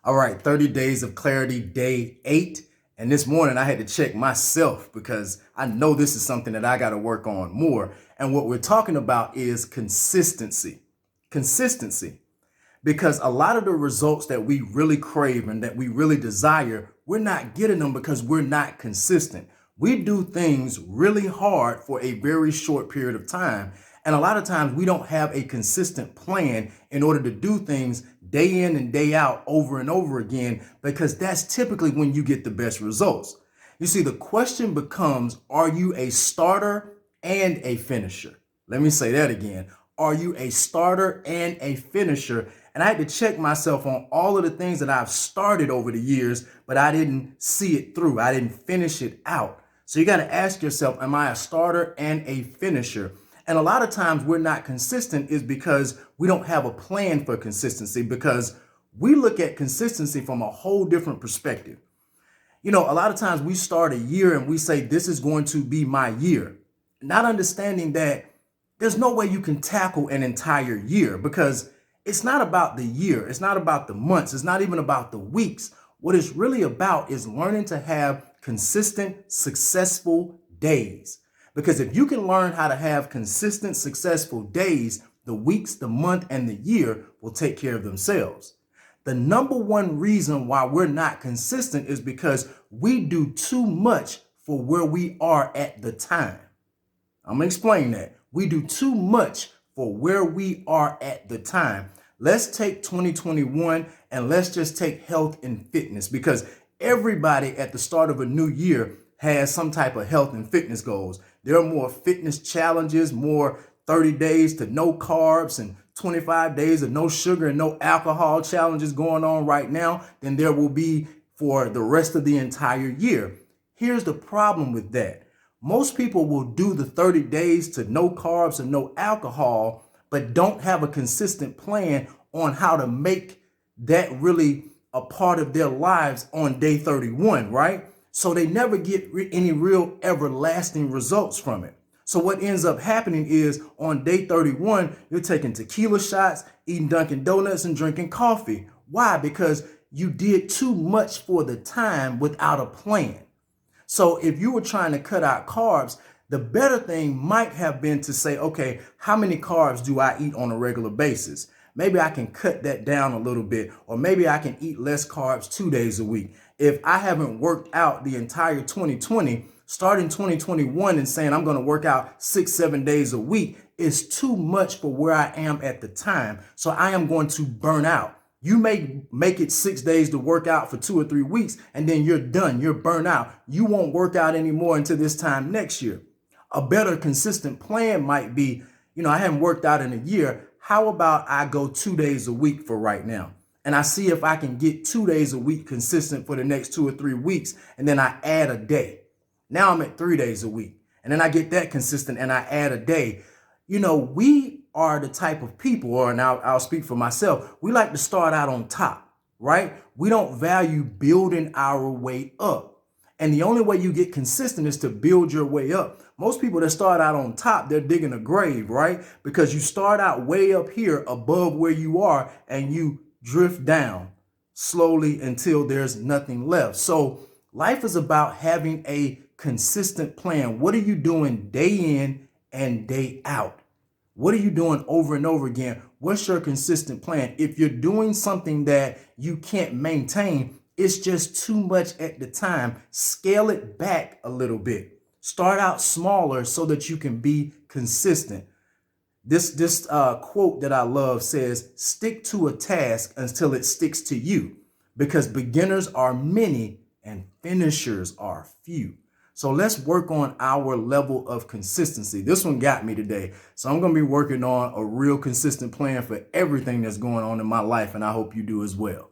All right, 30 days of clarity, day 8. And this morning I had to check myself because I know this is something that I got to work on more. And what we're talking about is consistency. Consistency. Because a lot of the results that we really crave and that we really desire, we're not getting them because we're not consistent. We do things really hard for a very short period of time. And a lot of times we don't have a consistent plan in order to do things day in and day out over and over again, because that's typically when you get the best results. You see, the question becomes, are you a starter and a finisher? Let me say that again. Are you a starter and a finisher? And I had to check myself on all of the things that I've started over the years, but I didn't see it through. I didn't finish it out. So you got to ask yourself, am I a starter and a finisher? And a lot of times we're not consistent is because we don't have a plan for consistency, because we look at consistency from a whole different perspective. You know, a lot of times we start a year and we say, this is going to be my year, not understanding that there's no way you can tackle an entire year, because it's not about the year. It's not about the months. It's not even about the weeks. What it's really about is learning to have consistent, successful days. Because if you can learn how to have consistent, successful days, the weeks, the month, and the year will take care of themselves. The number one reason why we're not consistent is because we do too much for where we are at the time. I'm going to explain that. We do too much for where we are at the time. Let's take 2021 and let's just take health and fitness, because everybody at the start of a new year has some type of health and fitness goals. There are more fitness challenges, more 30 days to no carbs and 25 days of no sugar and no alcohol challenges going on right now than there will be for the rest of the entire year. Here's the problem with that. Most people will do the 30 days to no carbs and no alcohol, but don't have a consistent plan on how to make that really a part of their lives on day 31, right? So they never get any real everlasting results from it. So what ends up happening is on day 31, you're taking tequila shots, eating Dunkin' Donuts, and drinking coffee. Why? Because you did too much for the time without a plan. So if you were trying to cut out carbs, the better thing might have been to say, okay, how many carbs do I eat on a regular basis? Maybe I can cut that down a little bit, or maybe I can eat less carbs 2 days a week. If I haven't worked out the entire 2020, starting 2021 and saying I'm going to work out 6-7 days a week is too much for where I am at the time. So I am going to burn out. You may make it 6 days to work out for 2 or 3 weeks, and then you're done. You're burnt out. You won't work out anymore until this time next year. A better consistent plan might be, I haven't worked out in a year. How about I go 2 days a week for right now? And I see if I can get 2 days a week consistent for the next 2 or 3 weeks. And then I add a day. Now I'm at 3 days a week. And then I get that consistent and I add a day. We are the type of people, or now I'll speak for myself, we like to start out on top, right? We don't value building our way up. And the only way you get consistent is to build your way up. Most people that start out on top, they're digging a grave, right? Because you start out way up here above where you are and you drift down slowly until there's nothing left. So life is about having a consistent plan. What are you doing day in and day out? What are you doing over and over again? What's your consistent plan? If you're doing something that you can't maintain, it's just too much at the time. Scale it back a little bit. Start out smaller so that you can be consistent. This quote that I love says, stick to a task until it sticks to you, because beginners are many and finishers are few. So let's work on our level of consistency. This one got me today. So I'm going to be working on a real consistent plan for everything that's going on in my life, and I hope you do as well.